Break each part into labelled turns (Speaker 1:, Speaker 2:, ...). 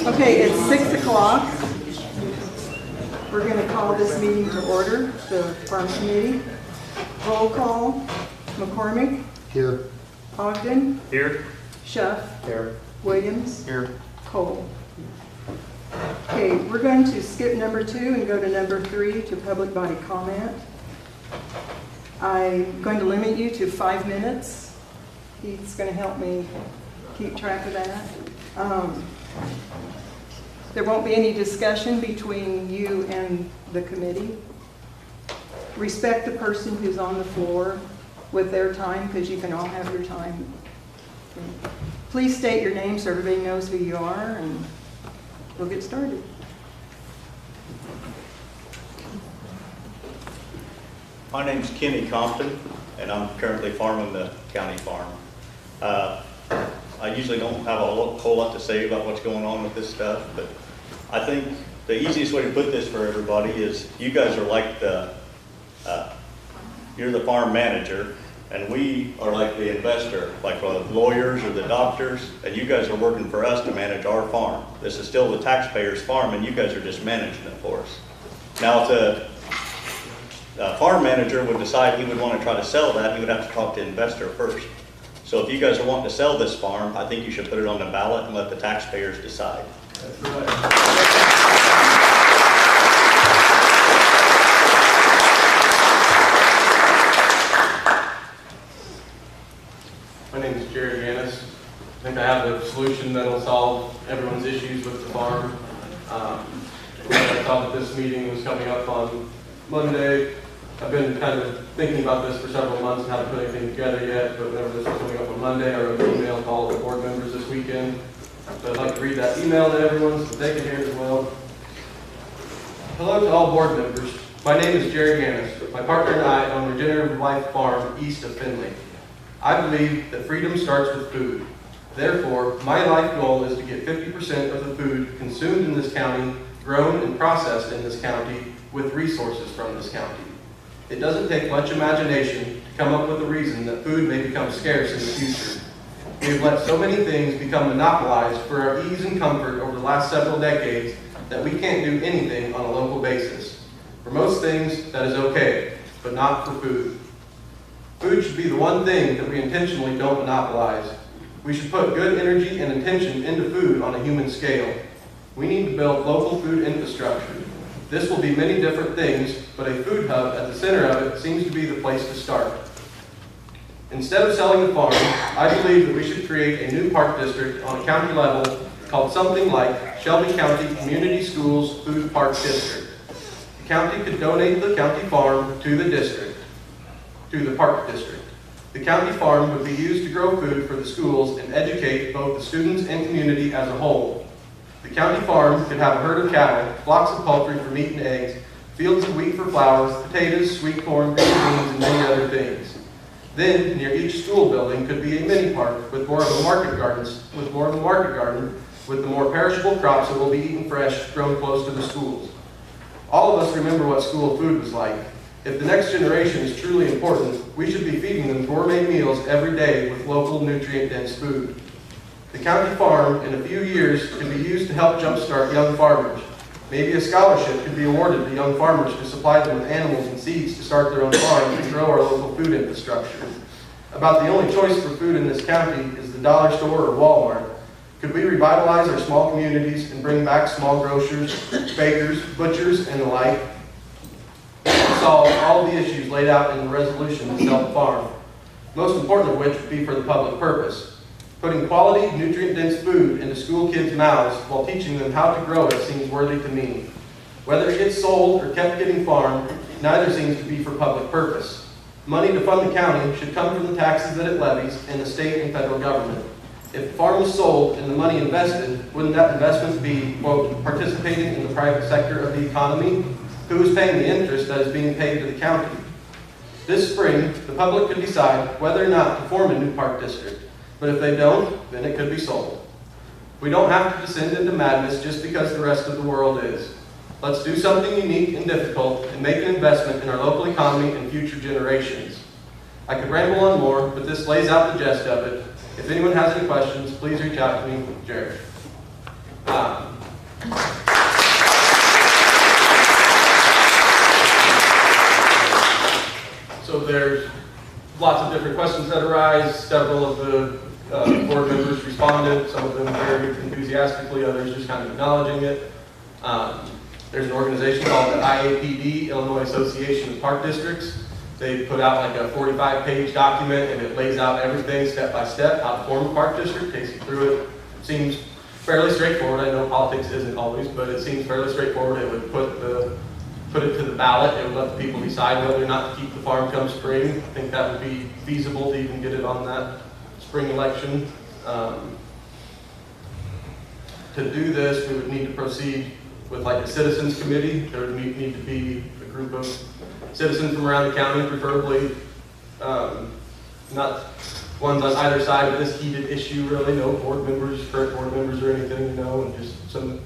Speaker 1: Okay, it's 6 o'clock. We're going to call this meeting to order, the Farm Committee. Roll call. McCormick.
Speaker 2: Here.
Speaker 1: Ogden.
Speaker 3: Here.
Speaker 1: Schuff.
Speaker 2: Here.
Speaker 1: Williams.
Speaker 2: Here.
Speaker 1: Cole. Okay, we're going to skip number 2 and go to number 3 to public body comment. I'm going to limit you to 5 minutes. He's going to help me keep track of that. There won't be any discussion between you and the committee. Respect the person who's on the floor with their time, because you can all have your time. Please state your name so everybody knows who you are, and we'll get started.
Speaker 3: My name's Kenny Compton, and I'm currently farming the county farm. I usually don't have a whole lot to say about what's going on with this stuff, but I think the easiest way to put this for everybody is you guys are like you're the farm manager, and we are like the investor, like the lawyers or the doctors, and you guys are working for us to manage our farm. This is still the taxpayers' farm, and you guys are just managing it for us. Now, if the farm manager would decide he would want to try to sell that, he would have to talk to the investor first. So if you guys are wanting to sell this farm, I think you should put it on the ballot and let the taxpayers decide.
Speaker 2: That's right.
Speaker 4: My name is Jared Ganis. I think I have a solution that will solve everyone's issues with the farm. I thought that this meeting was coming up on Monday. I've been kind of thinking about this for several months and haven't put anything together yet, but whenever this was coming up on Monday, I wrote an email to all the board members this weekend. So I'd like to read that email to everyone so they can hear it as well. Hello to all board members. My name is Jerry Ganis. My partner and I own Regenerative Life Farm east of Findlay. I believe that freedom starts with food. Therefore, my life goal is to get 50% of the food consumed in this county, grown and processed in this county, with resources from this county. It doesn't take much imagination to come up with a reason that food may become scarce in the future. We have let so many things become monopolized for our ease and comfort over the last several decades that we can't do anything on a local basis. For most things, that is okay, but not for food. Food should be the one thing that we intentionally don't monopolize. We should put good energy and attention into food on a human scale. We need to build local food infrastructure. This will be many different things, but a food hub at the center of it seems to be the place to start. Instead of selling the farm, I believe that we should create a new park district on a county level called something like Shelby County Community Schools Food Park District. The county could donate the county farm to the district, to the park district. The county farm would be used to grow food for the schools and educate both the students and community as a whole. The county farm could have a herd of cattle, flocks of poultry for meat and eggs, fields of wheat for flour, potatoes, sweet corn, green beans, and many other things. Then, near each school building could be a mini park with more of a market garden, with the more perishable crops that will be eaten fresh, grown close to the schools. All of us remember what school food was like. If the next generation is truly important, we should be feeding them gourmet meals every day with local, nutrient-dense food. The county farm, in a few years, can be used to help jumpstart young farmers. Maybe a scholarship could be awarded to young farmers to supply them with animals and seeds to start their own farm and grow our local food infrastructure. About the only choice for food in this county is the dollar store or Walmart. Could we revitalize our small communities and bring back small grocers, bakers, butchers, and the like? To solve all the issues laid out in the resolution to sell the farm, most important of which would be for the public purpose. Putting quality, nutrient-dense food into school kids' mouths while teaching them how to grow it seems worthy to me. Whether it gets sold or kept getting farmed, neither seems to be for public purpose. Money to fund the county should come from the taxes that it levies and the state and federal government. If the farm was sold and the money invested, wouldn't that investment be, quote, participating in the private sector of the economy? Who is paying the interest that is being paid to the county? This spring, the public could decide whether or not to form a new park district. But if they don't, then it could be sold. We don't have to descend into madness just because the rest of the world is. Let's do something unique and difficult and make an investment in our local economy and future generations. I could ramble on more, but this lays out the gist of it. If anyone has any questions, please reach out to me, Jared. So there's lots of different questions that arise. Several of the board members responded, some of them very enthusiastically, others just kind of acknowledging it. There's an organization called the IAPD, Illinois Association of Park Districts. They put out like a 45-page document, and it lays out everything step by step, how to form a park district, takes you through it. Seems fairly straightforward. I know politics isn't always, but it seems fairly straightforward. It would put it to the ballot. It would let the people decide whether or not to keep the farm come spring. I think that would be feasible to even get it on that spring election. To do this, we would need to proceed with like a citizens committee. There would need to be a group of citizens from around the county, preferably not ones on either side of this heated issue, really. No board members, current board members or anything, and just some,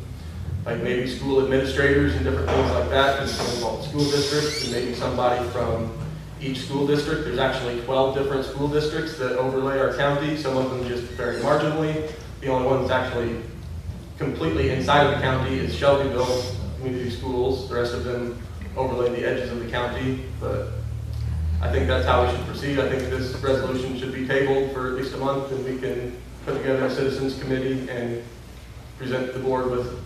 Speaker 4: like maybe school administrators and different things like that, because it's involved school districts, and maybe somebody from each school district. There's actually 12 different school districts that overlay our county, some of them just very marginally. The only one that's actually completely inside of the county is Shelbyville Community Schools. The rest of them overlay the edges of the county, but I think that's how we should proceed. I think this resolution should be tabled for at least a month, and we can put together a citizens committee and present the board with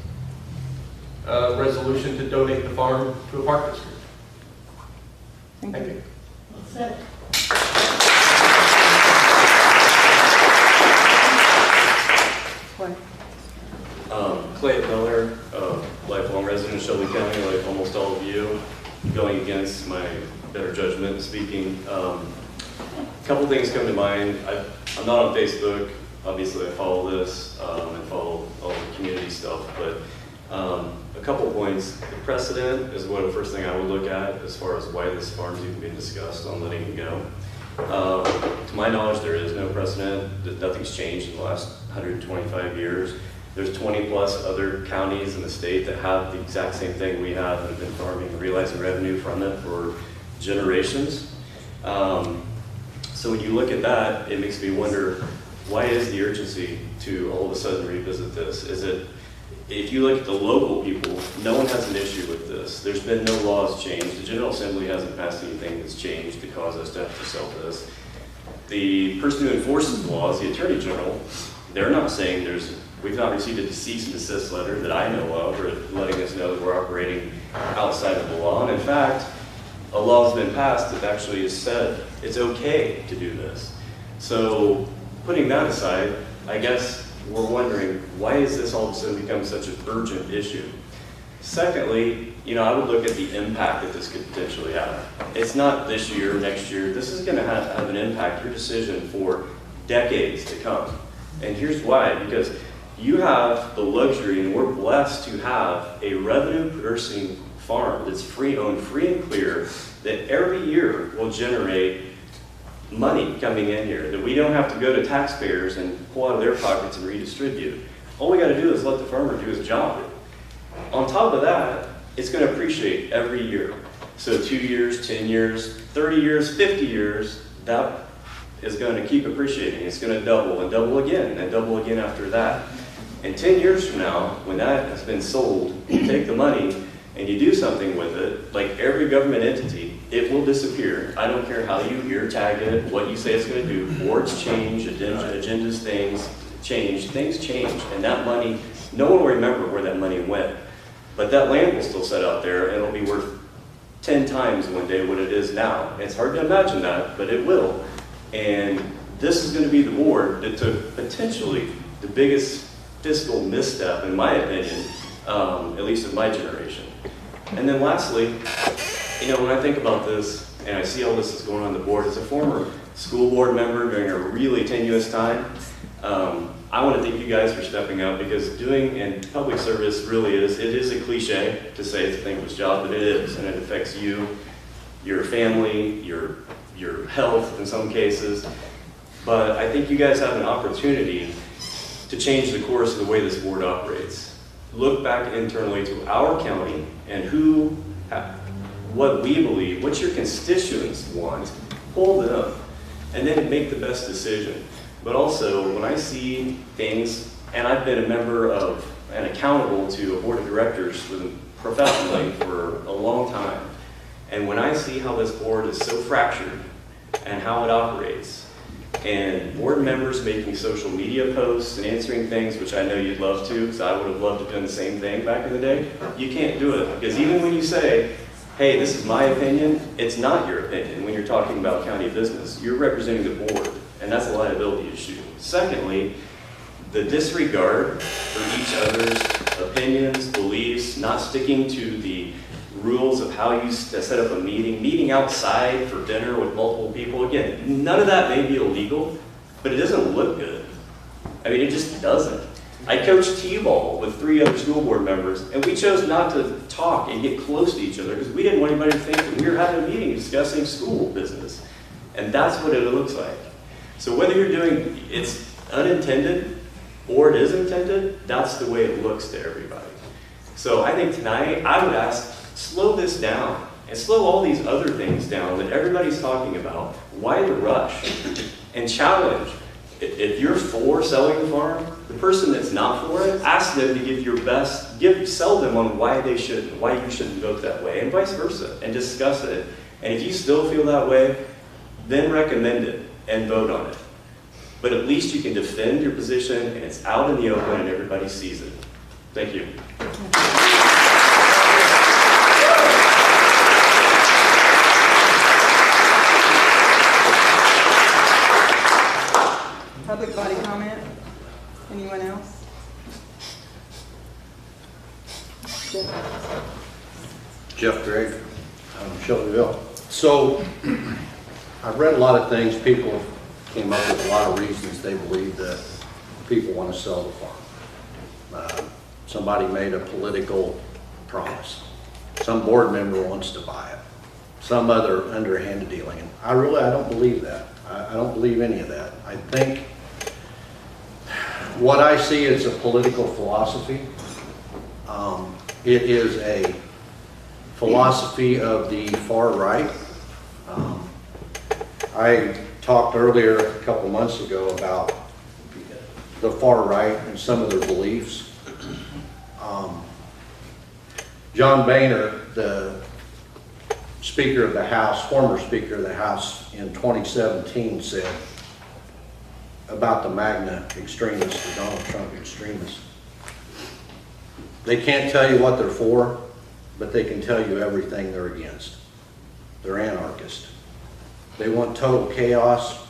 Speaker 4: a resolution to donate the farm to a park district. Thank you.
Speaker 2: Clay Miller, lifelong resident of Shelby County, like almost all of you, going against my better judgment speaking. A couple things come to mind. I'm not on Facebook. Obviously, I follow this and follow all the community stuff, but a couple points. The precedent is what the first thing I would look at as far as why this farm's even being discussed on letting it go. To my knowledge, there is no precedent. Nothing's changed in the last 125 years. There's 20 plus other counties in the state that have the exact same thing we have and have been farming and realizing revenue from it for generations. So when you look at that, it makes me wonder, why is the urgency to all of a sudden revisit this? Is it, if you look at the local people, no one has an issue with this. There's been no laws changed. The General Assembly hasn't passed anything that's changed to cause us to have to sell this. The person who enforces the laws, the Attorney General, they're not saying we've not received a cease and desist letter that I know of, or letting us know that we're operating outside of the law. And in fact, a law has been passed that actually has said it's okay to do this. So putting that aside, I guess we're wondering, why is this all of a sudden become such an urgent issue? Secondly, I would look at the impact that this could potentially have. It's not this year, next year. This is going to have an impact, your decision, for decades to come. And here's why, because You have the luxury, and we're blessed to have a revenue-producing farm that's free-owned, free and clear, that every year will generate money coming in here, that we don't have to go to taxpayers and pull out of their pockets and redistribute. All we got to do is let the farmer do his job. On top of that, it's going to appreciate every year. So 2 years, 10 years, 30 years, 50 years, that is going to keep appreciating. It's going to double and double again and double again after that. And 10 years from now, when that has been sold, you take the money and you do something with it, like every government entity, it will disappear. I don't care how you ear tag it, what you say it's going to do. Boards change, agendas, things change, and that money, no one will remember where that money went. But that land will still sit out there, and it'll be worth 10 times one day what it is now. It's hard to imagine that, but it will. And this is going to be the board that took potentially the biggest fiscal misstep, in my opinion, at least in my generation. And then lastly, you know, when I think about this, and I see all this is going on the board, as a former school board member during a really tenuous time, I want to thank you guys for stepping up, because doing in public service really is, it is a cliche to say it's a thankless job, but it is, and it affects you, your family, your health in some cases. But I think you guys have an opportunity to change the course of the way this board operates. Look back internally to our county and what we believe, what your constituents want, pull them, and then make the best decision. But also, when I see things, and I've been a member of and accountable to a board of directors professionally for a long time, and when I see how this board is so fractured and how it operates, and board members making social media posts and answering things, which I know you'd love to, because I would have loved to have done the same thing back in the day, you can't do it. Because even when you say, hey, this is my opinion, it's not your opinion when you're talking about county business. You're representing the board, and that's a liability issue. Secondly, the disregard for each other's opinions, beliefs, not sticking to the rules of how you set up a meeting outside for dinner with multiple people. Again, none of that may be illegal, but it doesn't look good. I mean, it just doesn't. I coached T-ball with 3 other school board members, and we chose not to talk and get close to each other because we didn't want anybody to think that we were having a meeting discussing school business. And that's what it looks like. So whether you're doing it's unintended or it is intended, that's the way it looks to everybody. So I think tonight I would ask, slow this down and slow all these other things down that everybody's talking about. Why the rush? And challenge. If you're for selling the farm, the person that's not for it, ask them to give your best, sell them on why you shouldn't vote that way, and vice versa, and discuss it. And if you still feel that way, then recommend it and vote on it. But at least you can defend your position, and it's out in the open and everybody sees it. Thank you.
Speaker 1: Public body comment? Anyone else?
Speaker 5: Jeff Gregg, Shelbyville. So, I've read a lot of things. People came up with a lot of reasons they believe that people want to sell the farm. Somebody made a political promise. Some board member wants to buy it. Some other underhanded dealing. And I don't believe that. I don't believe any of that. I think what I see is a political philosophy. It is a philosophy of the far right. I talked earlier a couple months ago about the far right and some of their beliefs. John Boehner, the Speaker of the House, former Speaker of the House in 2017 said about the MAGA extremists, the Donald Trump extremists, they can't tell you what they're for, but they can tell you everything they're against. They're anarchists. They want total chaos,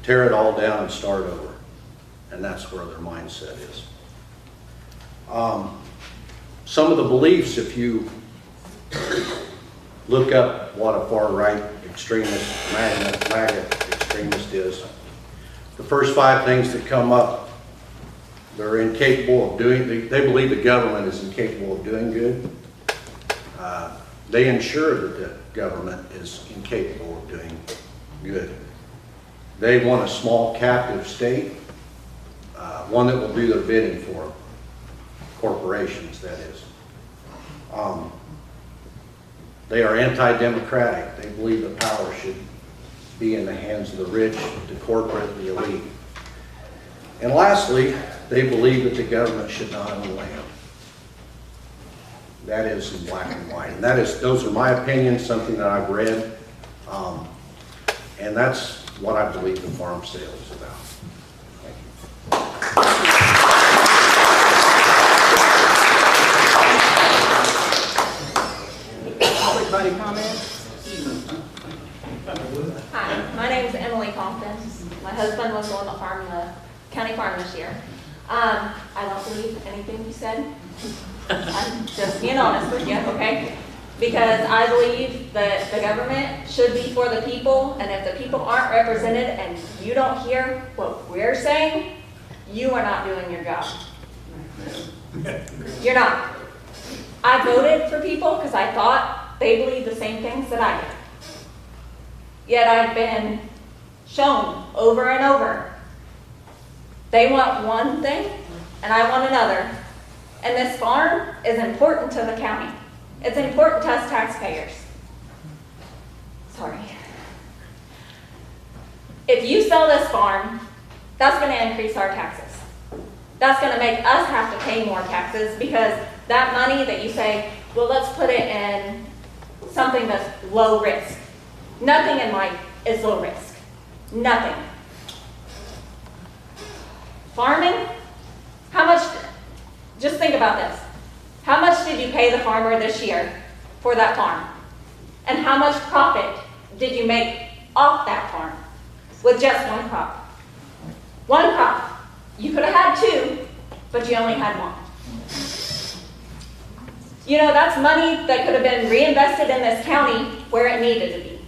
Speaker 5: tear it all down and start over. And that's where their mindset is. Some of the beliefs, if you look up what a far right extremist, MAGA extremist is, the first 5 things that come up: They're incapable of doing, they believe the government is incapable of doing good. They ensure that the government is incapable of doing good. They want a small captive state, one that will do their bidding for them. Corporations, that is. They are anti-democratic. They believe the power should be in the hands of the rich, the corporate, the elite. And lastly, they believe that the government should not own land. That is in black and white. And those are my opinions, something that I've read. And that's what I believe the farm sale is about. Thank you.
Speaker 1: Everybody comment?
Speaker 6: Hi, my name is Emily Compton. My husband was on the farm, the county farm this year. I don't believe anything you said. I'm just being honest with you, okay? Because I believe that the government should be for the people, and if the people aren't represented and you don't hear what we're saying, you are not doing your job. You're not. I voted for people because I thought they believed the same things that I did. Yet I've been shown over and over. They want one thing, and I want another. And this farm is important to the county. It's important to us taxpayers. Sorry. If you sell this farm, that's going to increase our taxes. That's going to make us have to pay more taxes because that money that you say, well, let's put it in something that's low risk. Nothing in life is low risk. Nothing. Farming, how much, just think about this. How much did you pay the farmer this year for that farm? And how much profit did you make off that farm with just one crop? One crop. You could have had two, but you only had one. You know, that's money that could have been reinvested in this county where it needed to be.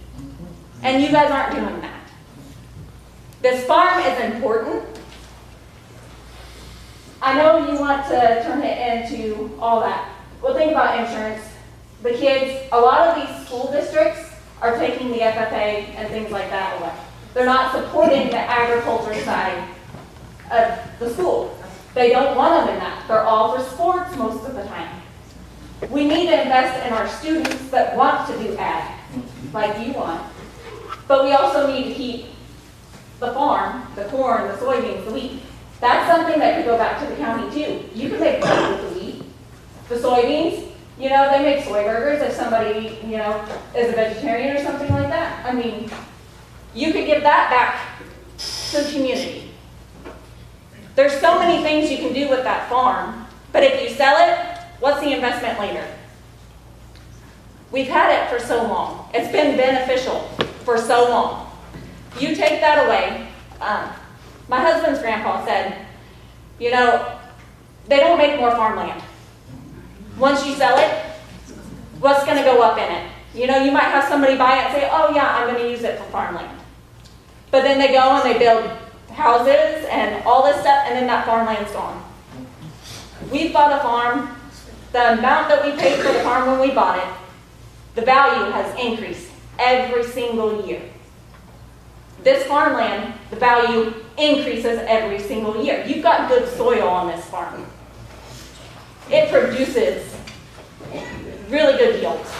Speaker 6: And you guys aren't doing that. This farm is important. I know you want to turn it into all that. Well, think about insurance. The kids, a lot of these school districts are taking the FFA and things like that away. They're not supporting the agriculture side of the school. They don't want them in that. They're all for sports most of the time. We need to invest in our students that want to do ag, like you want. But we also need to keep the farm, the corn, the soybeans, the wheat. That's something that could go back to the county too. You can make money with the wheat. The soybeans, you know, they make soy burgers if somebody, you know, is a vegetarian or something like that. I mean, you could give that back to the community. There's so many things you can do with that farm, but if you sell it, what's the investment later? We've had it for so long. It's been beneficial for so long. You take that away. My husband's grandpa said, you know, they don't make more farmland. Once you sell it, what's going to go up in it? You know, you might have somebody buy it and say, oh yeah, I'm going to use it for farmland. But then they go and they build houses and all this stuff, and then that farmland's gone. We bought a farm. The amount that we paid for the farm when we bought it, the value has increased every single year. This farmland, the value increases every single year. You've got good soil on this farm. It produces really good yields.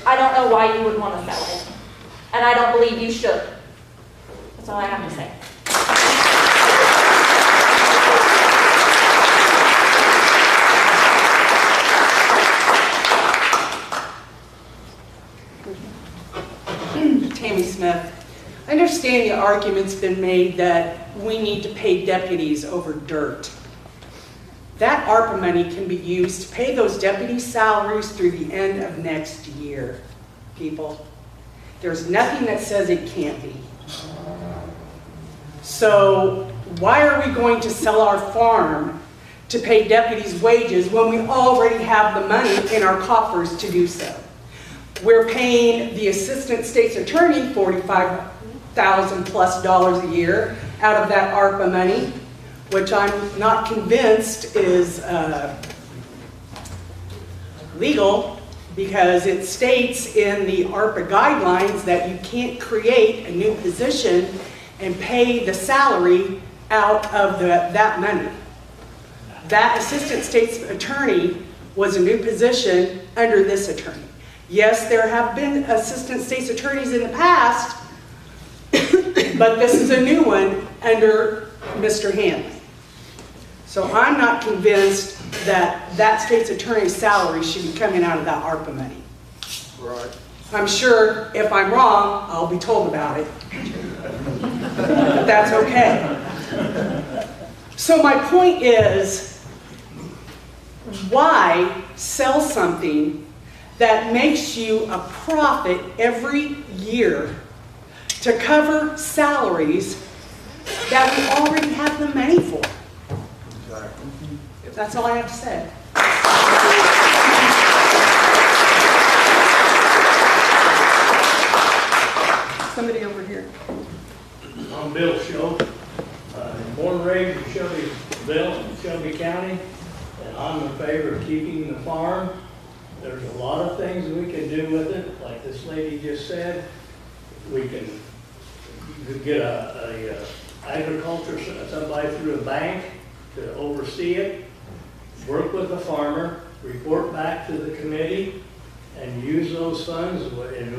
Speaker 6: I don't know why you would want to sell it, and I don't believe you should. That's all I have to say.
Speaker 7: Tammy Smith. I understand the argument's been made that we need to pay deputies over dirt. That ARPA money can be used to pay those deputies' salaries through the end of next year, people. There's nothing that says it can't be. So why are we going to sell our farm to pay deputies' wages when we already have the money in our coffers to do so? We're paying the assistant state's attorney $45,000+ a year out of that ARPA money. which I'm not convinced is legal, because it states in the ARPA guidelines that you can't create a new position and pay the salary out of that money. That assistant state's attorney was a new position under this attorney. Yes, there have been assistant state's attorneys in the past, but this is a new one under Mr. Hanley. So I'm not convinced that that state's attorney's salary should be coming out of that ARPA money.
Speaker 5: Right.
Speaker 7: I'm sure if I'm wrong, I'll be told about it. But that's okay. So my point is, why sell something that makes you a profit every year to cover salaries that we already have the money for?
Speaker 5: Exactly.
Speaker 7: That's all I have to say.
Speaker 1: Somebody over here.
Speaker 8: I'm Bill Schultz, born and raised in Shelbyville, in Shelby County, and I'm in favor of keeping the farm. There's a lot of things we can do with it, like this lady just said. We can get a agriculture, somebody through a bank to oversee it, work with the farmer, report back to the committee, and use those funds in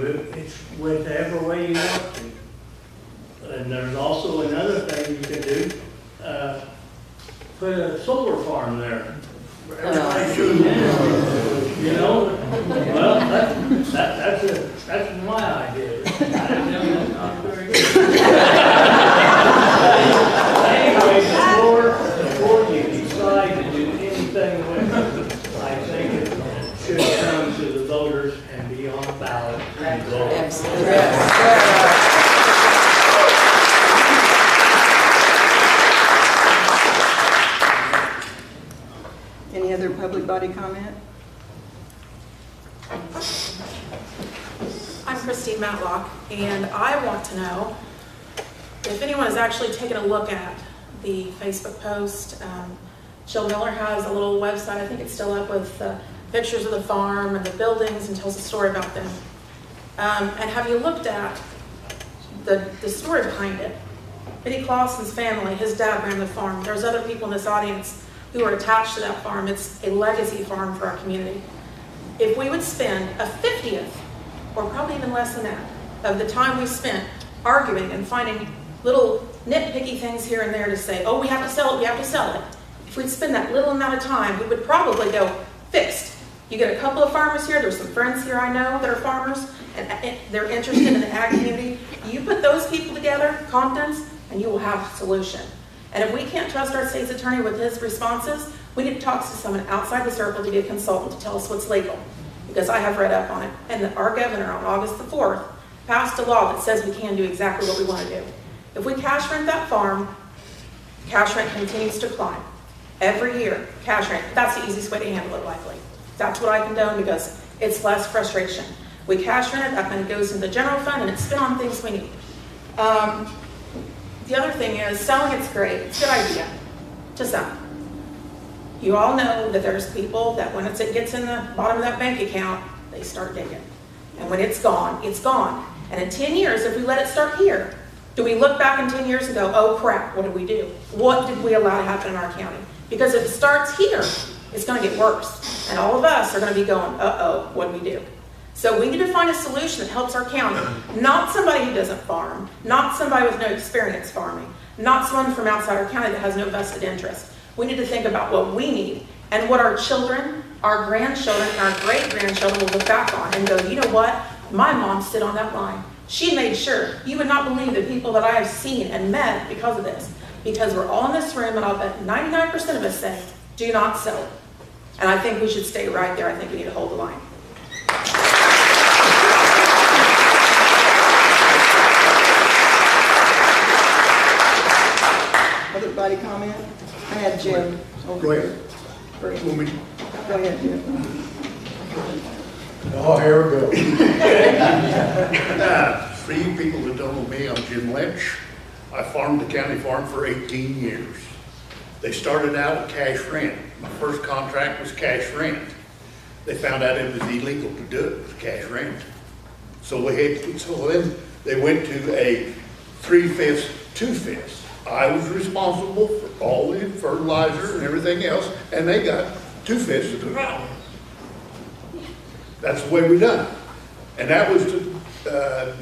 Speaker 8: whichever way you want to. And there's also another thing you can do, put a solar farm there. Everybody should, you know, well, that's my idea. It's not very good. Anyway, before you decide to do anything with it, I think it should come to the voters and be on the ballot and vote.
Speaker 1: Any other public body comment?
Speaker 9: I'm Christine Matlock, and I want to know if anyone has actually taken a look at the Facebook post. Jill Miller has a little website, I think it's still up, with pictures of the farm and the buildings and tells a story about them. And have you looked at the story behind it? Eddie Clausen's family, his dad ran the farm. There's other people in this audience who are attached to that farm. It's a legacy farm for our community. If we would spend a 50th, or probably even less than that, of the time we spent arguing and finding little nitpicky things here and there to say, oh, we have to sell it, we have to sell it. If we'd spend that little amount of time, we would probably go, fixed. You get a couple of farmers here, there's some friends here I know that are farmers, and they're interested in the ag community. You put those people together, competence, and you will have a solution. And if we can't trust our state's attorney with his responses, we need to talk to someone outside the circle to be a consultant to tell us what's legal. Because I have read up on it. And our governor on August the 4th passed a law that says we can do exactly what we want to do. If we cash rent that farm, cash rent continues to climb. Every year, cash rent, that's the easiest way to handle it likely. That's what I condone because it's less frustration. We cash rent it, that money goes into the general fund and it's spent on things we need. The other thing is, selling it's great, it's a good idea, to some. You all know that there's people that when it gets in the bottom of that bank account, they start digging. And when it's gone, it's gone. And in 10 years, if we let it start here, do we look back in 10 years and go, oh crap, what did we do? What did we allow to happen in our county? Because if it starts here, it's gonna get worse. And all of us are gonna be going, uh-oh, what do we do? So we need to find a solution that helps our county. Not somebody who doesn't farm, not somebody with no experience farming, not someone from outside our county that has no vested interest. We need to think about what we need and what our children, our grandchildren, and our great-grandchildren will look back on and go, you know what? My mom stood on that line. She made sure. You would not believe the people that I have seen and met because of this. Because we're all in this room, and I'll bet 99% of us say, do not sell it. And I think we should stay right there. I think we need to hold the line.
Speaker 1: Other body comment? I had Jim over here. Go ahead, Jim.
Speaker 10: Oh, here we go. For you people that don't know me, I'm Jim Lynch. I farmed the county farm for 18 years.
Speaker 8: They started out with cash rent. My first contract was cash rent. They found out it was illegal to do it with cash rent. So then they went to a 3/5, 2/5. I was responsible for all the fertilizer and everything else, and they got 2/5 of the crop. That's the way we done it. And that was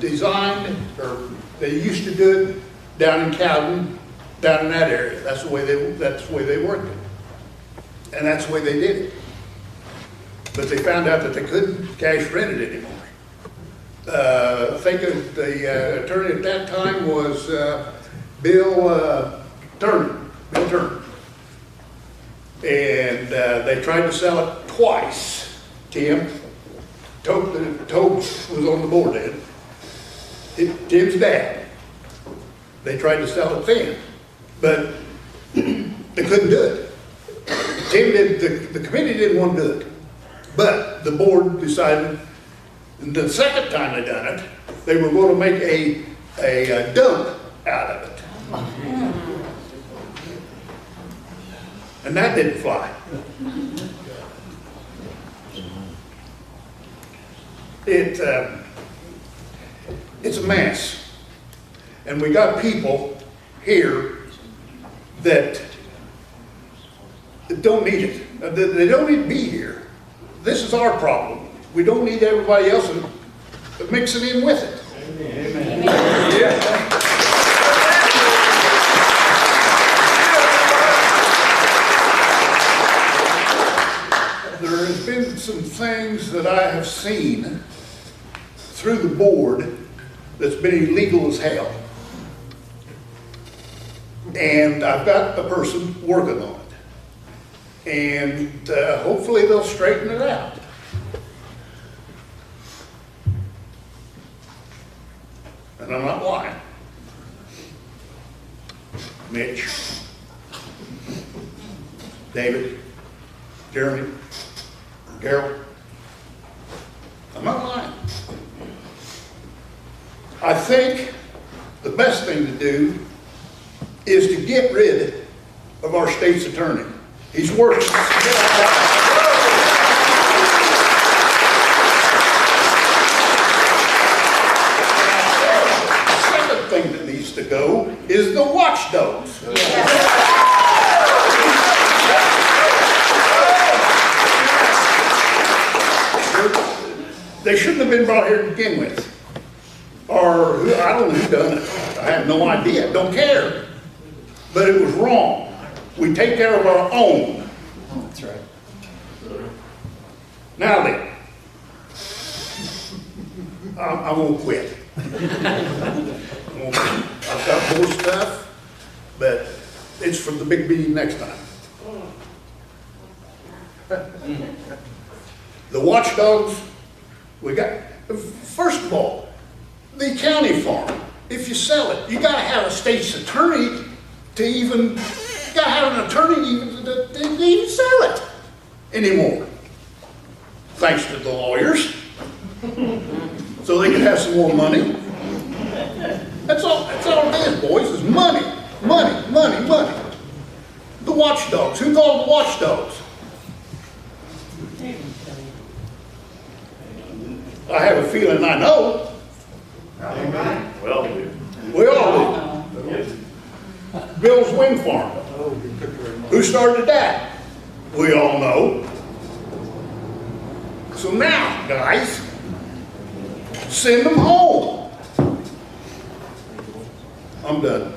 Speaker 8: designed, or they used to do it down in Cowden, down in that area. That's the way they worked it. And that's the way they did it. But they found out that they couldn't cash rent it anymore. I think the attorney at that time was Bill Turner. And they tried to sell it twice. Tim, Tobe was on the board then. Tim's dad. They tried to sell it then, but they couldn't do it. The committee didn't want to do it, but the board decided the second time they done it, they were going to make a dump out of it. And that didn't fly. It's a mess. And we got people here that don't need it. They don't need to be here. This is our problem. We don't need everybody else mixing in with it. Amen. Yeah. There has been some things that I have seen through the board that's been illegal as hell. And I've got a person working on it. And hopefully they'll straighten it out. And I'm not lying. Mitch, David, Jeremy, Carol, I'm not lying. I think the best thing to do is to get rid of our state's attorney. He's working. The second thing that needs to go is the watchdogs. They shouldn't have been brought here to begin with. Or, I don't know who done it. I have no idea, don't care. But it was wrong. We take care of our own.
Speaker 10: That's right.
Speaker 8: Now then, I won't quit. I've got more stuff, but it's for the big meeting next time. The watchdogs, we got, first of all, the county farm, if you sell it, you gotta have a state's attorney to even, you gotta have an attorney to even sell it anymore. Thanks to the lawyers. So they can have some more money. That's all it is, boys, is money. Money, money, money. The watchdogs, who called the watchdogs? I have a feeling I know.
Speaker 2: Well,
Speaker 8: We all do. Bill's Wind Farm. Who started that? We all know. So now, guys, send them home. I'm done.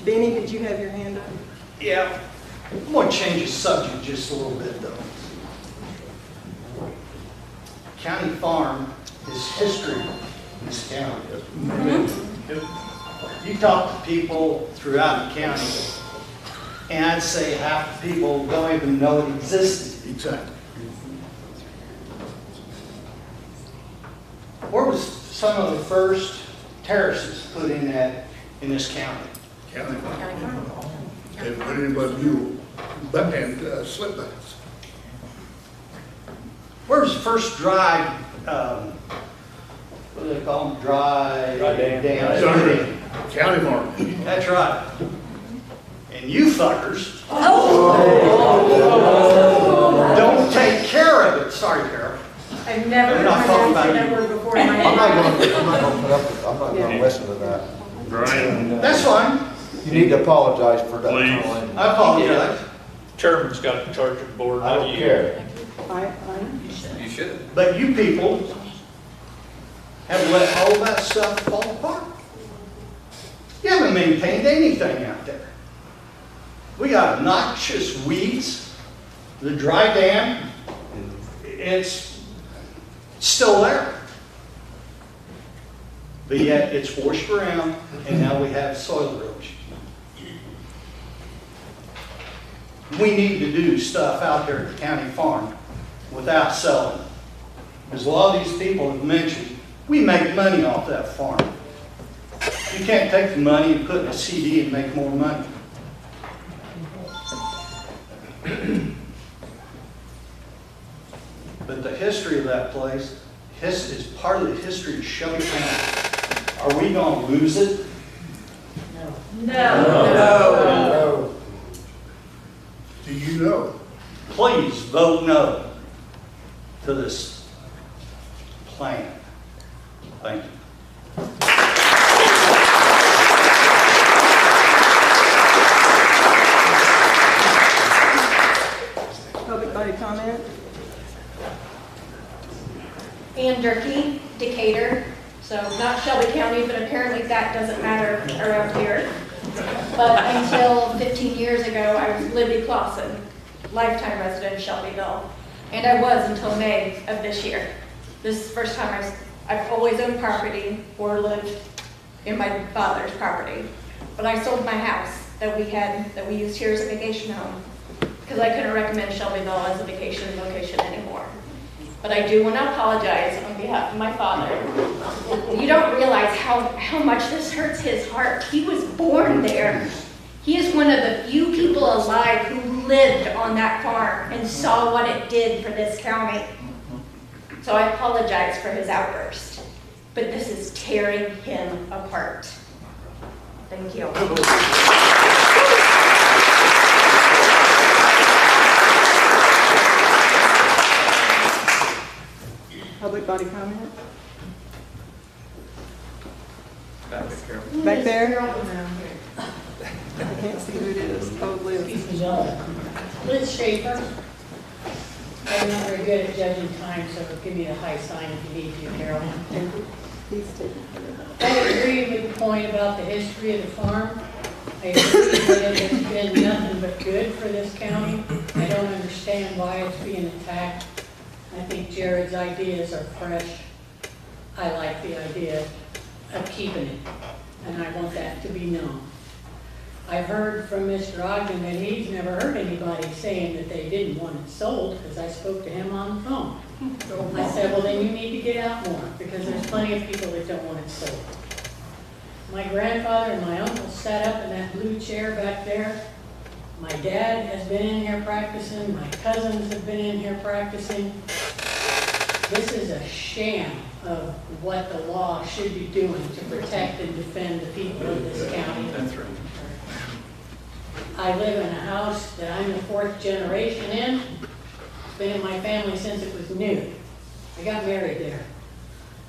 Speaker 1: Benny, did you have your hand up?
Speaker 11: Yeah, I'm going to change the subject just a little bit though. County farm is history in this county. You talk to people throughout the county, and I'd say half the people don't even know it existed.
Speaker 8: Exactly.
Speaker 11: Where was some of the first terraces put in this county?
Speaker 8: County farm. They put in but mule, and slip buckets.
Speaker 11: Where's the first dry, what do they call them, dry dam?
Speaker 10: County farm.
Speaker 11: That's right. And you fuckers don't take care of it. Sorry, Carol.
Speaker 9: I've never
Speaker 11: We're
Speaker 9: heard
Speaker 11: not
Speaker 9: my
Speaker 11: talking
Speaker 9: dad say
Speaker 11: about
Speaker 9: that
Speaker 11: you.
Speaker 9: word before in my
Speaker 10: I'm not
Speaker 9: life.
Speaker 10: gonna put up with, I'm not gonna listen to that.
Speaker 12: Brian,
Speaker 11: That's fine.
Speaker 10: You need to apologize for that.
Speaker 12: Please.
Speaker 11: I apologize.
Speaker 12: Chairman's got the charge of the board,
Speaker 10: I
Speaker 12: not
Speaker 10: don't
Speaker 12: you.
Speaker 10: care.
Speaker 12: You should.
Speaker 11: But you people have let all that stuff fall apart. You haven't maintained anything out there. We got noxious weeds, the dry dam, it's still there. But yet it's washed around and now we have soil erosion. We need to do stuff out there at the county farm without selling. As a lot of these people have mentioned, we make money off that farm. You can't take the money and put it in a CD and make more money. But the history of that place is part of the history of Shelby County. Are we going to lose it?
Speaker 10: No. Do you know?
Speaker 11: Please vote no to this plan. Thank you.
Speaker 1: Public body comment?
Speaker 13: Ann Durkee, Decatur, so not Shelby County, but apparently that doesn't matter around here. But until 15 years ago, I was Libby Clausen, lifetime resident of Shelbyville, and I was until May of this year. This is the first time I've always owned property or lived in my father's property, but I sold my house that we used here as a vacation home because I couldn't recommend Shelbyville as a vacation location anymore. But I do want to apologize on behalf of my father. You don't realize how much this hurts his heart. He was born there. He is one of the few people alive who lived on that farm and saw what it did for this county. So I apologize for his outburst, but this is tearing him apart. Thank you.
Speaker 1: Public body comment?
Speaker 12: Back there, Carol.
Speaker 1: Back there? I can't see who it is. Oh, Liz.
Speaker 14: Liz Schaefer. I'm not very good at judging time, so give me a high sign if you need to, Carol.
Speaker 1: He's taking care of that.
Speaker 14: I agree with the point about the history of the farm. I agree that it's been nothing but good for this county. I don't understand why it's being attacked. I think Jared's ideas are fresh. I like the idea of keeping it, and I want that to be known. I've heard from Mr. Ogden that he's never heard anybody saying that they didn't want it sold, because I spoke to him on the phone. I said, well, then you need to get out more, because there's plenty of people that don't want it sold. My grandfather and my uncle sat up in that blue chair back there. My dad has been in here practicing. My cousins have been in here practicing. This is a sham of what the law should be doing to protect and defend the people of this county.
Speaker 12: That's right.
Speaker 14: I live in a house that I'm the 4th generation in. It's been in my family since it was new. I got married there.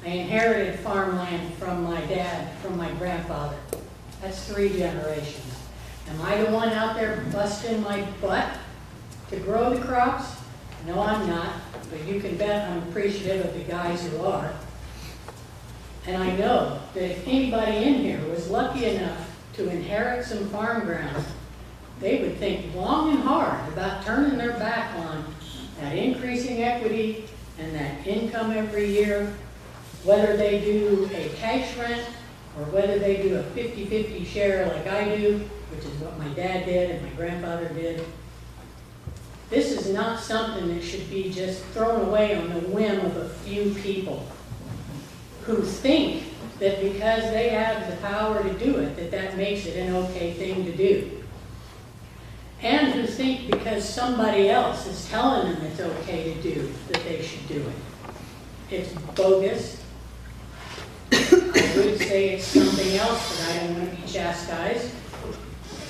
Speaker 14: I inherited farmland from my dad, from my grandfather. That's 3 generations. Am I the one out there busting my butt to grow the crops? No, I'm not, but you can bet I'm appreciative of the guys who are. And I know that if anybody in here was lucky enough to inherit some farm ground, they would think long and hard about turning their back on that increasing equity and that income every year, whether they do a cash rent or whether they do a 50-50 share like I do, which is what my dad did and my grandfather did. This is not something that should be just thrown away on the whim of a few people who think that because they have the power to do it, that that makes it an okay thing to do. And who think because somebody else is telling them it's okay to do, that they should do it. It's bogus. I would say it's something else, but I don't want to be chastised.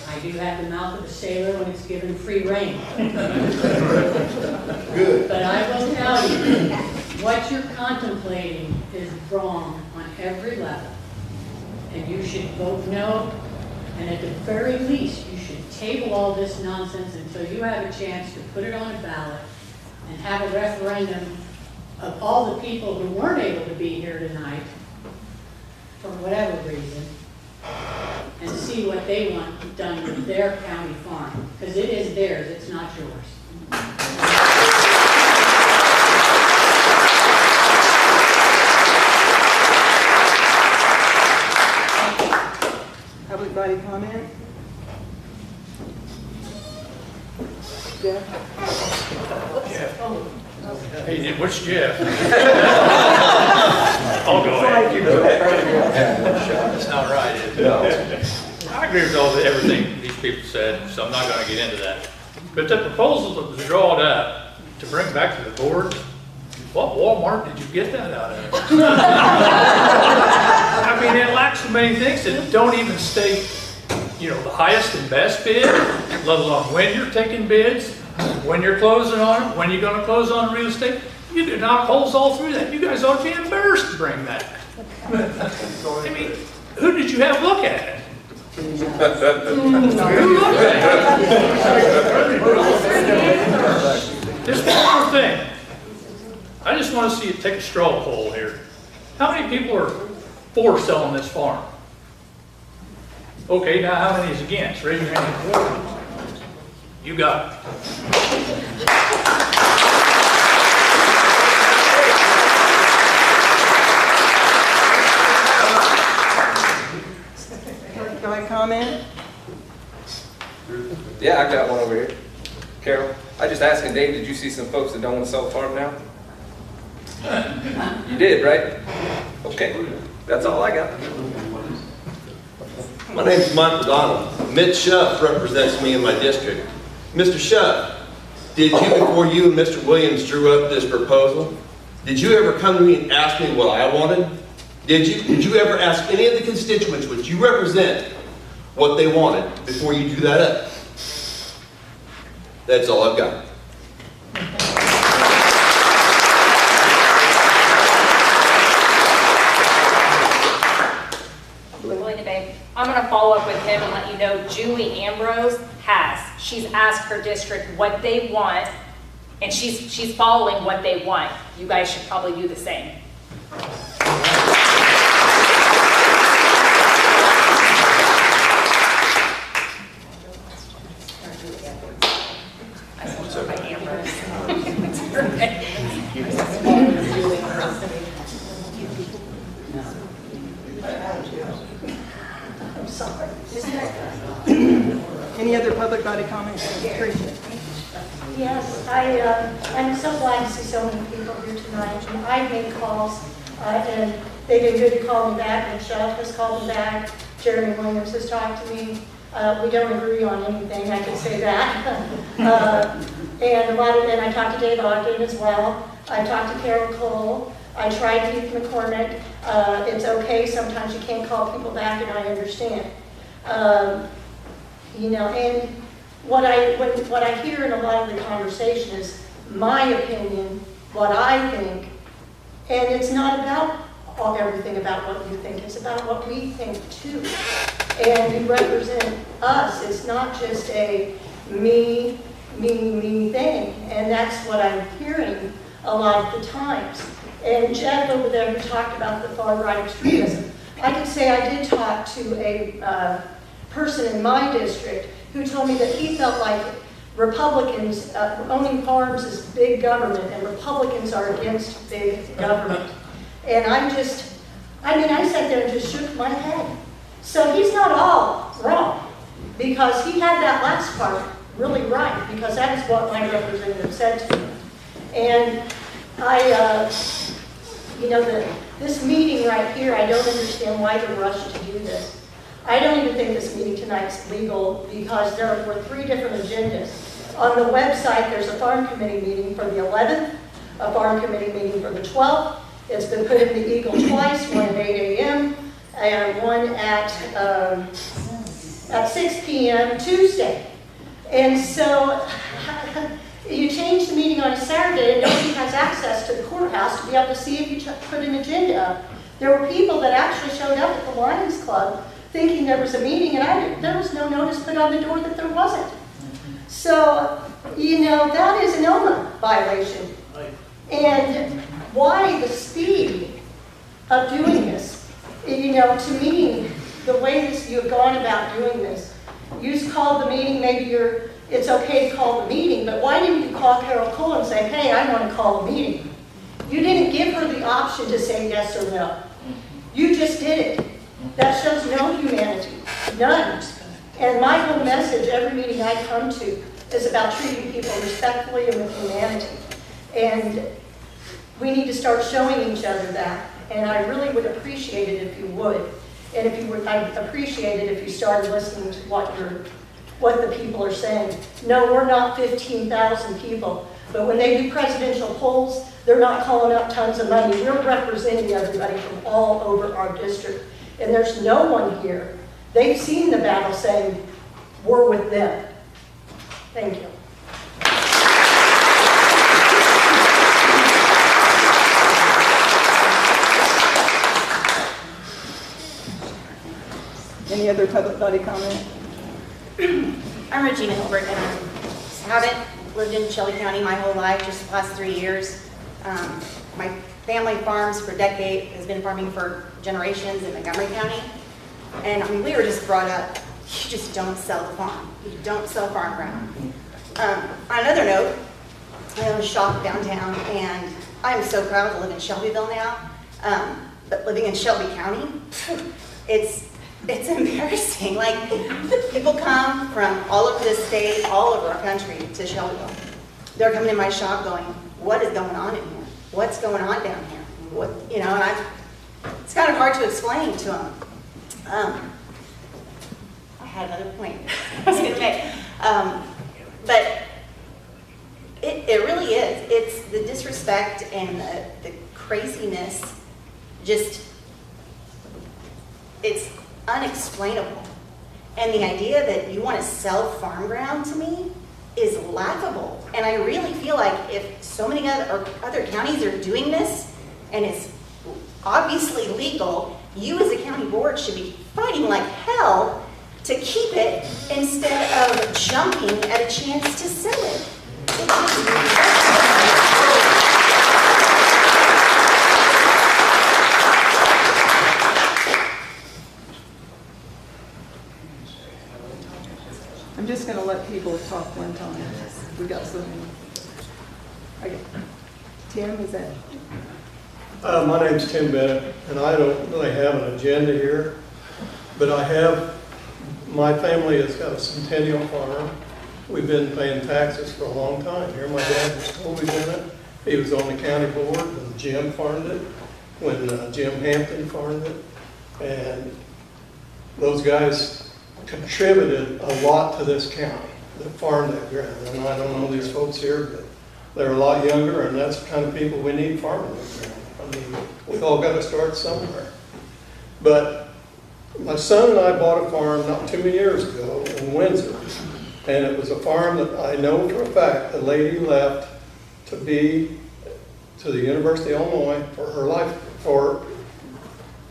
Speaker 14: I do have the mouth of a sailor when it's given free rein.
Speaker 10: Good.
Speaker 14: But I will tell you, what you're contemplating is wrong on every level. And you should vote no, and at the very least, you should table all this nonsense until you have a chance to put it on a ballot and have a referendum of all the people who weren't able to be here tonight, for whatever reason, and see what they want done with their county farm, because it is theirs, it's not yours.
Speaker 1: Public body comment? Jeff?
Speaker 12: Hey, what's Jeff? I'll go ahead. That's not right, is it? I agree with everything these people said, so I'm not going to get into that. But the proposal that was drawn up to bring back to the board, what Walmart did you get that out of? I mean, it lacks so many things that don't even state, the highest and best bid, let alone when you're taking bids, when you're closing on it, when you're going to close on real estate. You did knock holes all through that. You guys ought to be embarrassed to bring that. I mean, who did you have look at it? Who looked at it? Just one more thing. I just want to see you take a straw poll here. How many people are for selling this farm? Okay, now how many is against? Raise your hand. You got it.
Speaker 1: Public comment?
Speaker 15: Yeah, I got one over here. Carol, I just asking Dave, did you see some folks that don't want to sell the farm now? You did, right? Okay, that's all I got.
Speaker 16: My name is Michael Donald. Mitch Shuff represents me in my district. Mr. Shuff, did you, before you and Mr. Williams drew up this proposal, did you ever come to me and ask me what I wanted? Did you ever ask any of the constituents which you represent what they wanted before you drew that up? That's all I've got.
Speaker 6: I'm going to follow up with him and let you know Julie Ambrose has. She's asked her district what they want, and she's following what they want. You guys should probably do the same.
Speaker 1: Any other public body comments? Teresa?
Speaker 17: Yes, I'm so glad to see so many people here tonight. And I've made calls, and they've been good to call me back. And Shuff has called me back. Jeremy Williams has talked to me. We don't agree on anything, I can say that. And I talked to Dave Ogden as well. I talked to Carol Cole. I tried Keith McCormick. It's okay, sometimes you can't call people back, and I understand. And what I hear in a lot of the conversation is my opinion, what I think, and it's not about everything about what you think, it's about what we think too. And you represent us, it's not just a me thing, and that's what I'm hearing a lot of the times. And Jeff over there who talked about the far right extremism, I can say I did talk to a person in my district who told me that he felt like Republicans owning farms is big government and Republicans are against big government. And I sat there and just shook my head. So he's not all wrong, because he had that last part really right, because that is what my representative said to me. And this meeting right here, I don't understand why the rush to do this. I don't even think this meeting tonight's legal, because there were 3 different agendas. On the website, there's a farm committee meeting for the 11th, a farm committee meeting for the 12th. It's been put in the Eagle twice, one at 8 a.m. and one at 6 p.m. Tuesday. And so you change the meeting on a Saturday and nobody has access to the courthouse to be able to see if you put an agenda up. There were people that actually showed up at the Lions Club thinking there was a meeting, and there was no notice put on the door that there wasn't. So, you know, that is an OMA violation. And why the speed of doing this? You know, to me, the way you have gone about doing this, you called the meeting, maybe it's okay to call the meeting, but why didn't you call Carol Cole and say, hey, I want to call a meeting? You didn't give her the option to say yes or no. You just did it. That shows no humanity, none. And my whole message, every meeting I come to, is about treating people respectfully and with humanity. And we need to start showing each other that. And I really would appreciate it if you would. And if you would, I'd appreciate it if you started listening to what the people are saying. No, we're not 15,000 people. But when they do presidential polls, they're not calling up tons of money. We're representing everybody from all over our district. And there's no one here. They've seen the battle saying, we're with them. Thank you.
Speaker 1: Any other public body comment?
Speaker 18: I'm Regina Hilbert, and I haven't lived in Shelby County my whole life, just the past 3 years. My family farms for decades, has been farming for generations in Montgomery County. And I mean, we were just brought up, you just don't sell the farm. You don't sell farm ground. On another note, I own a shop downtown, and I'm so proud to live in Shelbyville now. But living in Shelby County, it's embarrassing. Like, people come from all over the state, all over our country to Shelbyville. They're coming in my shop going, what is going on in here? What's going on down here? What, you know, and it's kind of hard to explain to them. I had another point I was going to make. But it really is. It's the disrespect and the craziness, just, it's unexplainable. And the idea that you want to sell farm ground to me is laughable. And I really feel like if so many other counties are doing this, and it's obviously legal, you as a county board should be fighting like hell to keep it instead of jumping at a chance to sell it.
Speaker 1: I'm just going to let people talk one time. We got so many. Okay. Tim, is that?
Speaker 19: My name's Tim Bennett, and I don't really have an agenda here, but I have, my family has got a centennial farm. We've been paying taxes for a long time here. My dad was always in it. He was on the county board when Jim farmed it, when Jim Hampton farmed it, and those guys contributed a lot to this county that farmed that ground. And I don't know these folks here, but they're a lot younger, and that's the kind of people we need farming that ground. I mean, we all got to start somewhere. But my son and I bought a farm not too many years ago in Windsor, and it was a farm that I know for a fact the lady left to be to the University of Illinois for her life, for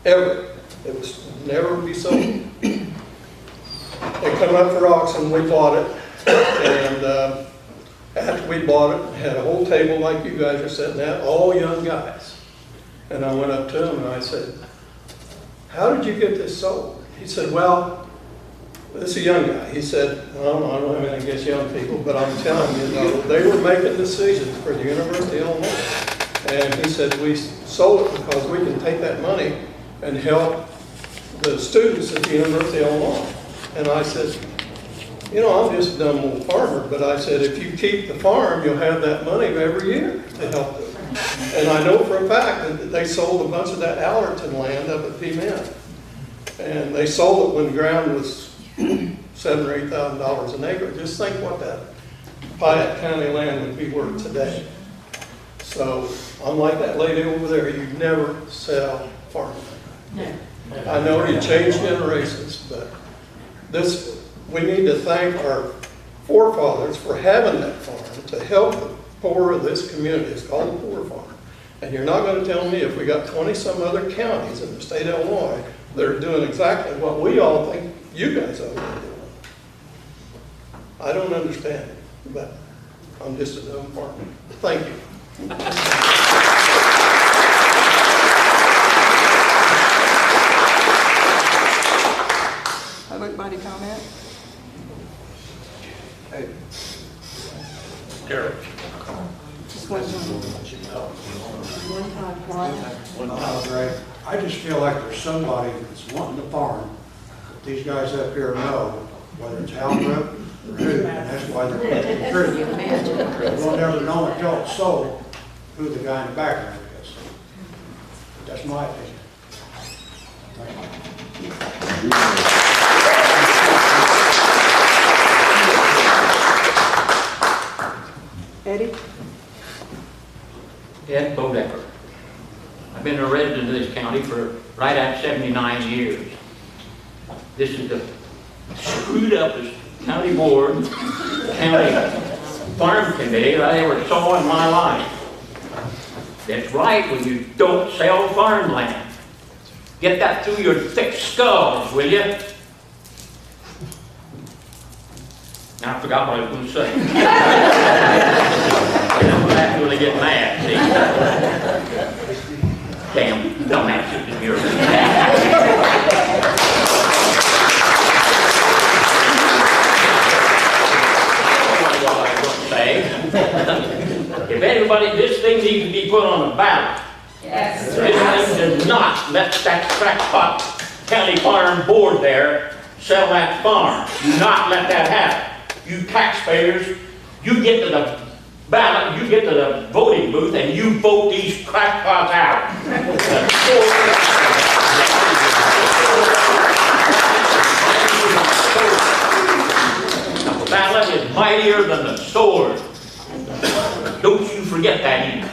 Speaker 19: ever. It was never be sold. They come up for auction, we bought it, and after we bought it, had a whole table like you guys are sitting at, all young guys. And I went up to him and I said, how did you get this sold? He said, well, this is a young guy. He said, well, I don't have anything against young people, but I'm telling you, they were making decisions for the University of Illinois. And he said, we sold it because we can take that money and help the students at the University of Illinois. And I said, you know, I'm just a dumb old farmer, but I said, if you keep the farm, you'll have that money every year to help them. And I know for a fact that they sold a bunch of that Allerton land up at P-Min. And they sold it when the ground was $7,000 or $8,000 an acre. Just think what that Piatt County land would be worth today. So, unlike that lady over there, you never sell farmland. I know you change generations, but we need to thank our forefathers for having that farm to help the poor of this community. It's called the Poor Farm. And you're not going to tell me if we got 20 some other counties in the state of Illinois that are doing exactly what we all think you guys ought to be doing. I don't understand it, but I'm just a dumb farmer. Thank you.
Speaker 1: Public body comment?
Speaker 12: Hey. Carol.
Speaker 1: Just one
Speaker 20: Greg, I just feel like there's somebody that's wanting to farm that these guys up here know, whether it's Albert or who, and that's why they're putting the truth. We'll never know until it's sold who the guy in the background is. That's my opinion.
Speaker 1: Eddie?
Speaker 21: Ed Bodecker. I've been a resident of this county for right at 79 years. This is the screwed uppest county board, county farm committee that I ever saw in my life. That's right, when you don't sell farmland. Get that through your thick skulls, will you? Now I forgot what I was going to say. I'm actually get mad, see? Damn, dumbasses in here. What I was going to say. If anybody, this thing needs to be put on a ballot.
Speaker 6: Yes.
Speaker 21: This thing does not let that crackpot county farm board there sell that farm. Do not let that happen. You taxpayers, you get to the ballot, you get to the voting booth, and you vote these crackpots out. The ballot is mightier than the sword. Don't you forget that either.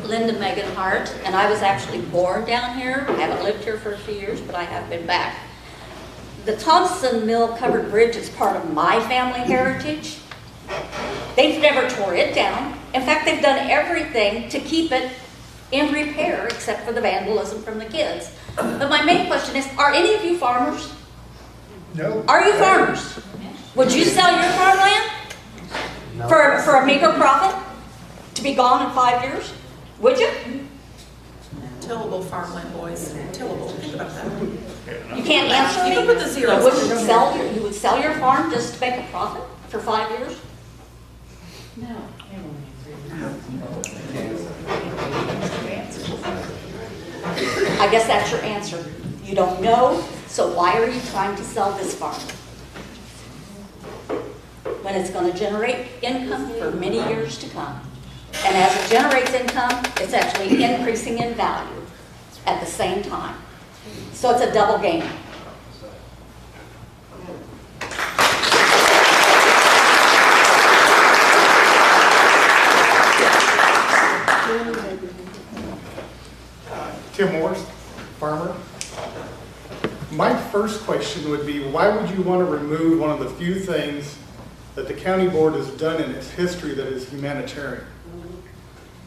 Speaker 22: Linda Megan Hart, and I was actually born down here. I haven't lived here for a few years, but I have been back. The Thompson Mill covered bridge is part of my family heritage. They've never tore it down. In fact, they've done everything to keep it in repair, except for the vandalism from the kids. But my main question is, are any of you farmers?
Speaker 10: No.
Speaker 22: Are you farmers? Would you sell your farmland for a meager profit to be gone in 5 years? Would you?
Speaker 9: Tillable farmland, boys. Tillable. Think about that.
Speaker 22: You can't answer me?
Speaker 9: You can put the zeros.
Speaker 22: You would sell your farm just to make a profit for 5 years?
Speaker 14: No.
Speaker 22: I guess that's your answer. You don't know, so why are you trying to sell this farm? When it's going to generate income for many years to come. And as it generates income, it's actually increasing in value at the same time. So it's a double gain.
Speaker 23: Tim Morris, farmer. My first question would be, why would you want to remove one of the few things that the county board has done in its history that is humanitarian?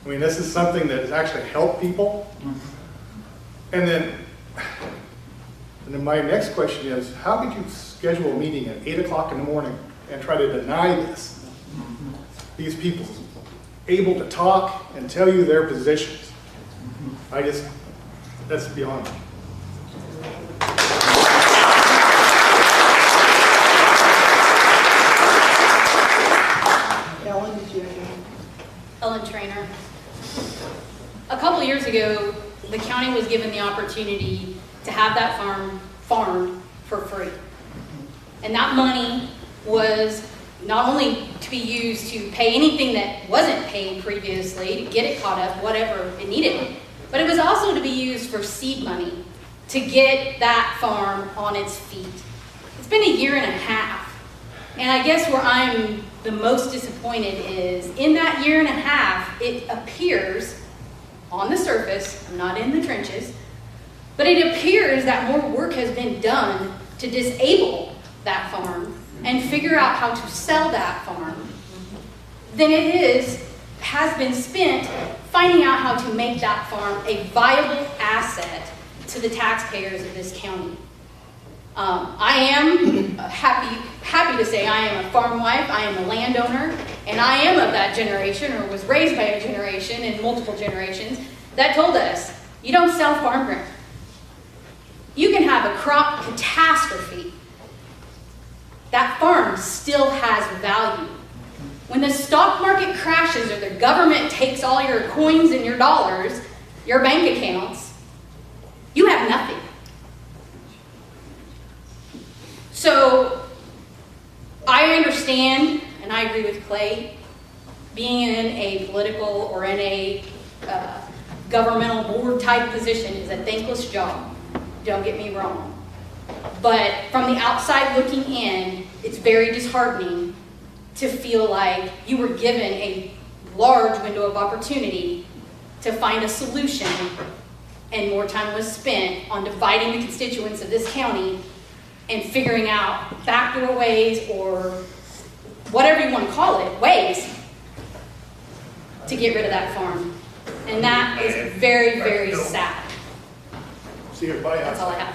Speaker 23: I mean, this is something that has actually helped people. And then my next question is, how could you schedule a meeting at 8 o'clock in the morning and try to deny this? These people able to talk and tell you their positions. That's beyond me.
Speaker 1: Ellen, did you have any?
Speaker 24: Ellen Trainer. A couple years ago, the county was given the opportunity to have that farm farmed for free. And that money was not only to be used to pay anything that wasn't paid previously, to get it caught up, whatever it needed, but it was also to be used for seed money to get that farm on its feet. It's been a year and a half, and I guess where I'm the most disappointed is in that year and a half, it appears on the surface, I'm not in the trenches, but it appears that more work has been done to disable that farm and figure out how to sell that farm than it has been spent finding out how to make that farm a viable asset to the taxpayers of this county. I am happy to say I am a farm wife, I am a landowner, and I am of that generation, or was raised by a generation and multiple generations, that told us, you don't sell farm ground. You can have a crop catastrophe. That farm still has value. When the stock market crashes or the government takes all your coins and your dollars, your bank accounts, you have nothing. So I understand, and I agree with Clay, being in a political or in a governmental board type position is a thankless job. Don't get me wrong. But from the outside looking in, it's very disheartening to feel like you were given a large window of opportunity to find a solution, and more time was spent on dividing the constituents of this county and figuring out backdoor ways, or whatever you want to call it, ways to get rid of that farm. And that is very, very sad.
Speaker 23: See everybody
Speaker 24: That's all I have.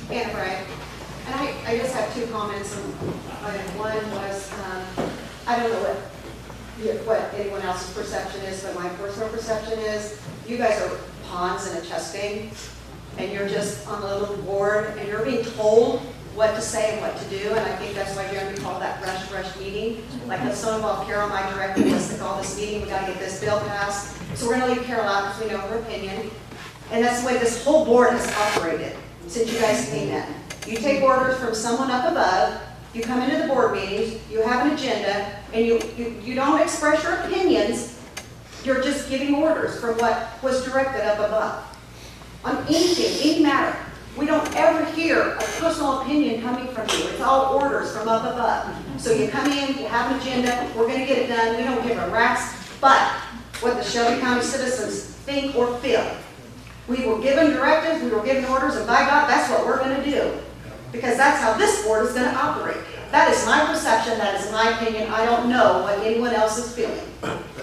Speaker 3: Anna Bray. And I just have two comments. One was, I don't know what anyone else's perception is, but my personal perception is you guys are pawns in a chess game, and you're just on the little board, and you're being told what to say and what to do, and I think that's why Jeremy called that rush meeting. Like, let's not involve Carol, my director, let's call this meeting, we gotta get this bill passed. So we're gonna leave Carol out because we know her opinion. And that's the way this whole board has operated since you guys came in. You take orders from someone up above, you come into the board meetings, you have an agenda, and you don't express your opinions, you're just giving orders from what was directed up above. On anything, any matter. We don't ever hear a personal opinion coming from you. It's all orders from up above. So you come in, you have an agenda, we're going to get it done, we don't give a rat's butt what the Shelby County citizens think or feel. We were given directives, we were given orders, and by God, that's what we're going to do. Because that's how this board is going to operate. That is my perception, that is my opinion. I don't know what anyone else is feeling.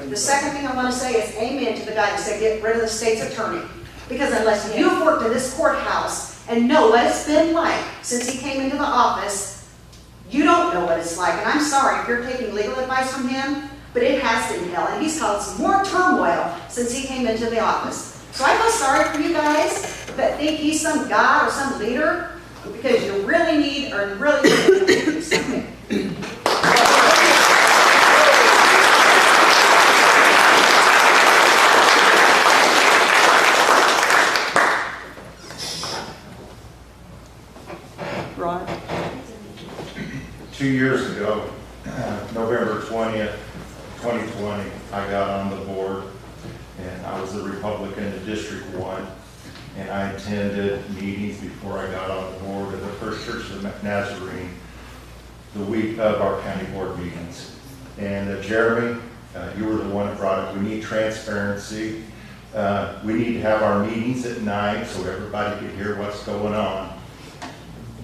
Speaker 3: The second thing I want to say is amen to the guy that said get rid of the state's attorney. Because unless you've worked in this courthouse and know what it's been like since he came into the office, you don't know what it's like. And I'm sorry if you're taking legal advice from him, but it has been hell. And he's caused more turmoil since he came into the office. So I feel sorry for you guys that think he's some god or some leader, because you really need to do something.
Speaker 1: Ron?
Speaker 4: 2 years ago, November 20th, 2020, I got on the board, and I was a Republican in District 1, and I attended meetings before I got on the board of the First Church of the Nazarene the week of our county board meetings. And Jeremy, you were the one that brought it. We need transparency. We need to have our meetings at night so everybody could hear what's going on.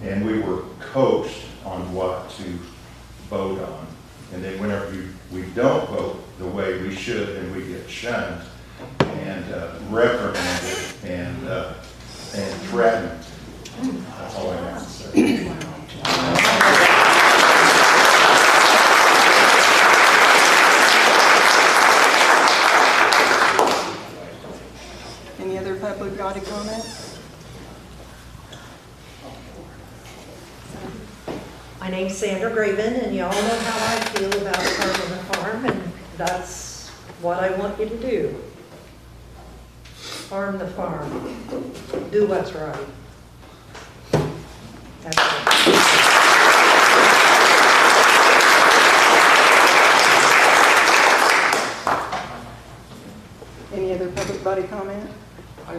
Speaker 4: And we were coached on what to vote on. And then whenever we don't vote the way we should, then we get shunned and reprimanded and threatened. That's all I have to say.
Speaker 1: Any other public body comments?
Speaker 5: My name's Sandra Graven, and y'all know how I feel about farming the farm, and that's what I want you to do. Farm the farm. Do what's right. That's it.
Speaker 1: Any other public body comment?
Speaker 2: I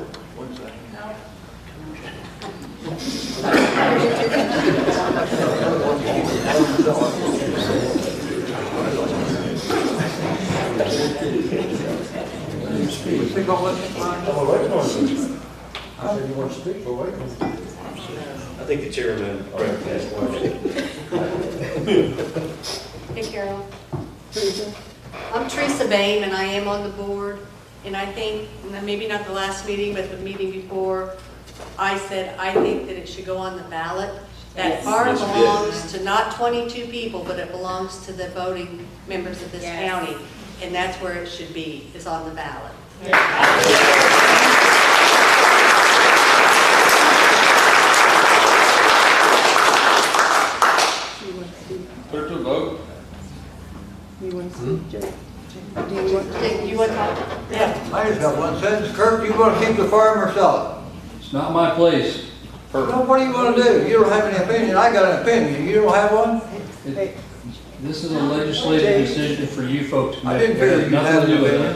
Speaker 2: think the chairman has one.
Speaker 7: Hey, Carol. I'm Teresa Bain, and I am on the board. And I think, maybe not the last meeting, but the meeting before, I said I think that it should go on the ballot. That farm
Speaker 22: Yes, you did.
Speaker 7: belongs to not 22 people, but it belongs to the voting members of this
Speaker 22: Yes.
Speaker 7: county. And that's where it should be, is on the ballot.
Speaker 15: Clerk to vote.
Speaker 1: You want to speak, Jay? Do you want to?
Speaker 7: You want to talk? Yeah.
Speaker 8: I just have one sentence. Kurt, you want to keep the farm or sell it?
Speaker 11: It's not my place.
Speaker 8: No, what do you want to do? You don't have any opinion. I got an opinion. You don't have one?
Speaker 11: This is a legislative decision for you folks to make.
Speaker 8: I didn't figure
Speaker 11: It has
Speaker 8: you
Speaker 11: nothing
Speaker 8: had
Speaker 11: to do
Speaker 8: an
Speaker 11: with
Speaker 8: opinion.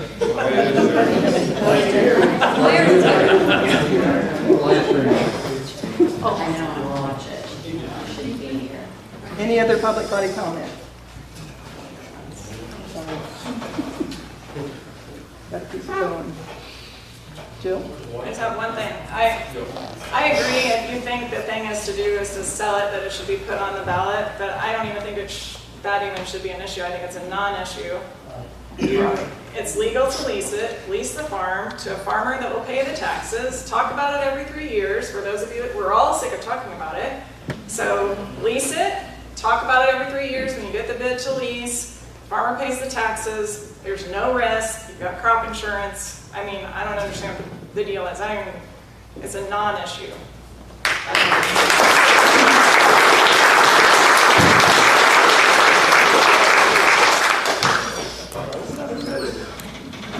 Speaker 22: I know, I watch it. I shouldn't be here.
Speaker 1: Any other public body comment? Gotta keep it going. Jill?
Speaker 25: I just have one thing. I agree if you think the thing is to do is to sell it, that it should be put on the ballot, but I don't even think that even should be an issue. I think it's a non-issue. It's legal to lease it, lease the farm to a farmer that will pay the taxes, talk about it every 3 years. For those of you, we're all sick of talking about it. So lease it, talk about it every 3 years. When you get the bid to lease, farmer pays the taxes, there's no risk, you've got crop insurance. I mean, I don't understand what the deal is. It's a non-issue.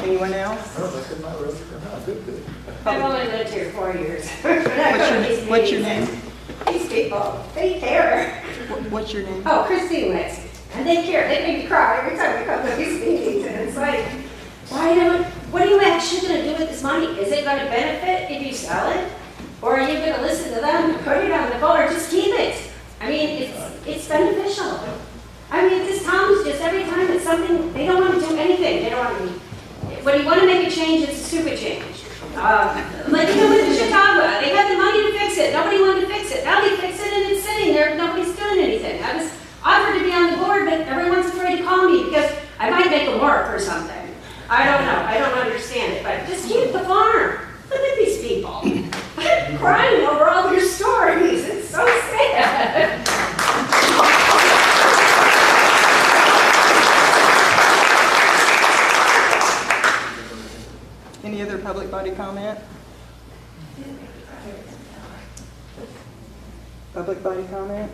Speaker 1: Anyone else?
Speaker 18: I've only lived here 4 years.
Speaker 1: What's your name?
Speaker 18: These people, they care.
Speaker 1: What's your name?
Speaker 18: Oh, Christine Wicks. And they care. They make me cry every time we come to these meetings. And it's like, what are you actually going to do with this money? Is it going to benefit if you sell it? Or are you going to listen to them and put it on the vote or just keep it? I mean, it's beneficial. I mean, this town is just every time it's something, they don't want to do anything. They don't want to, when you want to make a change, it's a stupid change. Like, you know, with Chicago, they had the money to fix it. Nobody wanted to fix it. Now they fix it and it's sitting there. Nobody's doing anything. I was offered to be on the board, but everyone's afraid to call me because I might make them work or something. I don't know. I don't understand it. But just keep the farm. Look at these people. I'm crying over all your stories. It's so sad.
Speaker 1: Any other public body comment? Public body comment?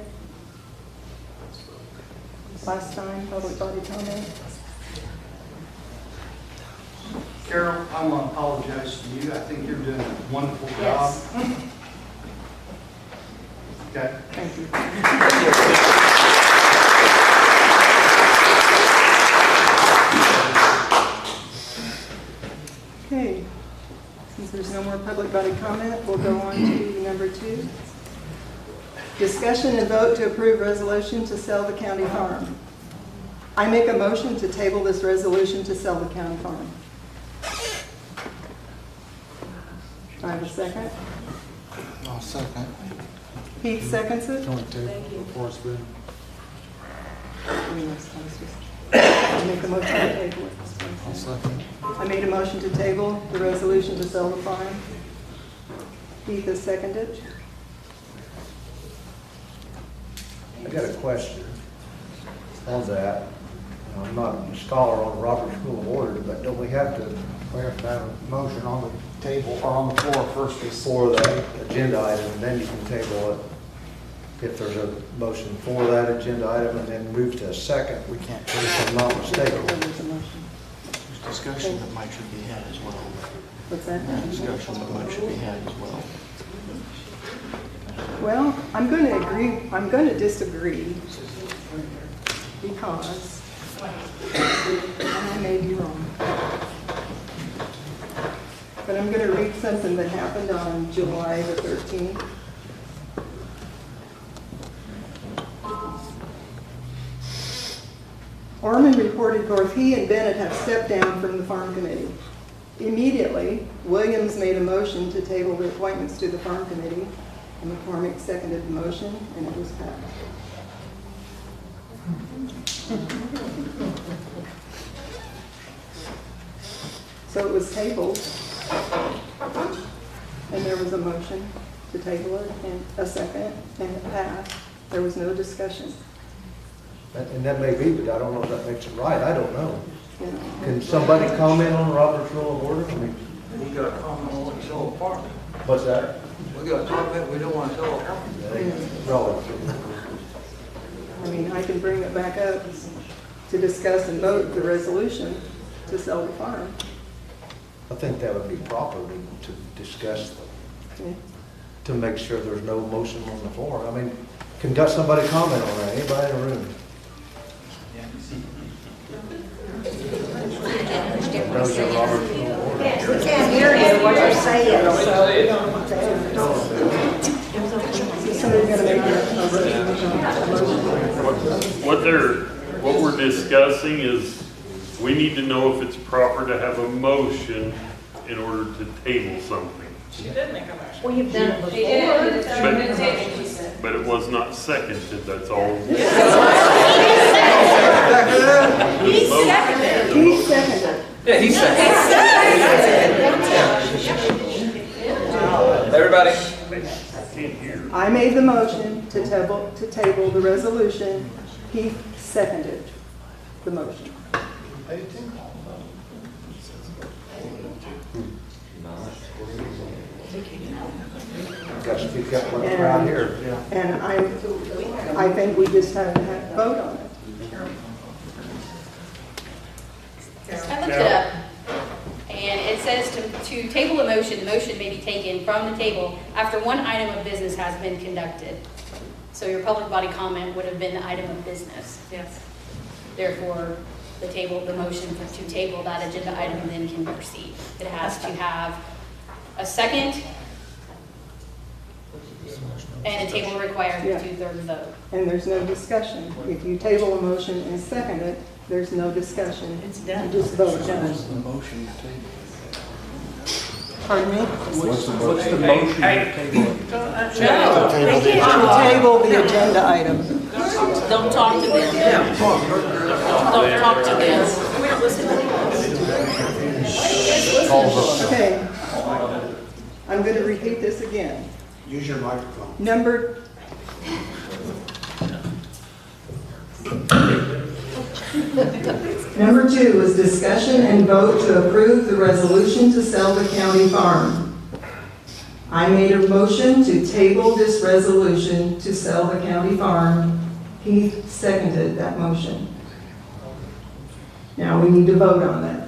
Speaker 1: Last time, public body comment?
Speaker 20: Carol, I want to apologize to you. I think you're doing a wonderful job.
Speaker 1: Yes.
Speaker 20: Okay.
Speaker 1: Thank you. Okay, since there's no more public body comment, we'll go on to number 2. Discussion and vote to approve resolution to sell the county farm. I make a motion to table this resolution to sell the county farm. Do I have a second?
Speaker 10: I'll second.
Speaker 1: Heath seconds it.
Speaker 10: Thank you. Before it's been.
Speaker 1: I make a motion to table it.
Speaker 10: I'll second.
Speaker 1: I made a motion to table the resolution to sell the farm. Heath has seconded.
Speaker 10: I got a question on that. I'm not a scholar on Robert's Rule of Order, but don't we have to have a motion on the table or on the floor first before the agenda item, and then you can table it? If there's a motion for that agenda item and then move to a second, we can't, if I'm not mistaken.
Speaker 26: There's discussion that might should be had as well.
Speaker 1: What's that?
Speaker 26: Discussion that might should be had as well.
Speaker 1: Well, I'm going to agree, I'm going to disagree because, and I may be wrong, but I'm going to read something that happened on July the 13th. Orman reported both he and Bennett have stepped down from the farm committee. Immediately, Williams made a motion to table the appointments to the farm committee, and McCormick seconded the motion, and it was passed. So it was tabled, and there was a motion to table it, and a second, and it passed. There was no discussion.
Speaker 10: And that may be, but I don't know if that makes it right. I don't know.
Speaker 1: You know.
Speaker 10: Can somebody comment on Robert's Rule of Order? I mean,
Speaker 8: We got a comment on what you sold apart.
Speaker 10: what's that?
Speaker 8: We got a comment, we don't want to sell apart.
Speaker 10: Relative.
Speaker 1: I mean, I can bring it back up to discuss and vote the resolution to sell the farm.
Speaker 10: I think that would be proper to discuss,
Speaker 1: Yeah.
Speaker 10: to make sure there's no motion on the floor. I mean, can got somebody comment on that? Anybody in the room? Knows that Robert's Rule of Order.
Speaker 5: We can't hear you, what you're saying, so.
Speaker 1: Somebody's gonna make a
Speaker 6: What we're discussing is, we need to know if it's proper to have a motion in order to table something.
Speaker 25: She did make a motion.
Speaker 5: Well, you've done it
Speaker 25: She did.
Speaker 6: But- But it was not seconded, that's all.
Speaker 1: He seconded.
Speaker 15: Yeah, he said. Everybody?
Speaker 1: I made the motion to table the resolution. He seconded the motion.
Speaker 10: Got to speak up when we're out here.
Speaker 1: And I think we just have to vote on it.
Speaker 24: I looked it up, and it says to table a motion, the motion may be taken from the table after one item of business has been conducted. So your public body comment would have been the item of business.
Speaker 9: Yes.
Speaker 24: Therefore, the motion to table that agenda item then can proceed. It has to have a second, and a table requires a
Speaker 1: Yeah.
Speaker 24: 2/3 vote.
Speaker 1: And there's no discussion. If you table a motion and second it, there's no discussion.
Speaker 5: It's done.
Speaker 1: You just vote
Speaker 8: What's
Speaker 1: done.
Speaker 8: the motion to table?
Speaker 1: Pardon me?
Speaker 8: What's the motion to table?
Speaker 1: No, to table the agenda item.
Speaker 7: Don't talk to them. Don't talk to them.
Speaker 25: We don't listen to them.
Speaker 1: Okay. I'm going to repeat this again.
Speaker 20: Use your microphone.
Speaker 1: Number 2 is discussion and vote to approve the resolution to sell the county farm. I made a motion to table this resolution to sell the county farm. He seconded that motion. Now we need to vote on that.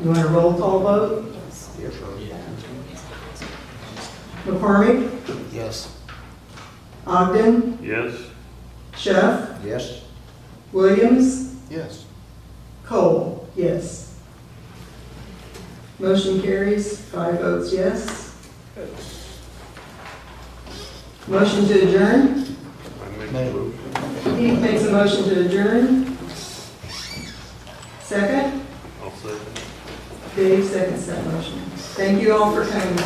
Speaker 1: You want a roll call vote? McCormick?
Speaker 10: Yes.
Speaker 1: Ogden?
Speaker 6: Yes?
Speaker 1: Schiff?
Speaker 10: Yes.
Speaker 1: Williams?
Speaker 10: Yes.
Speaker 1: Cole? Yes. Motion carries, 5 votes yes. Motion to adjourn? Heath makes a motion to adjourn. Second?
Speaker 6: I'll second.
Speaker 1: Dave seconds that motion. Thank you all for coming.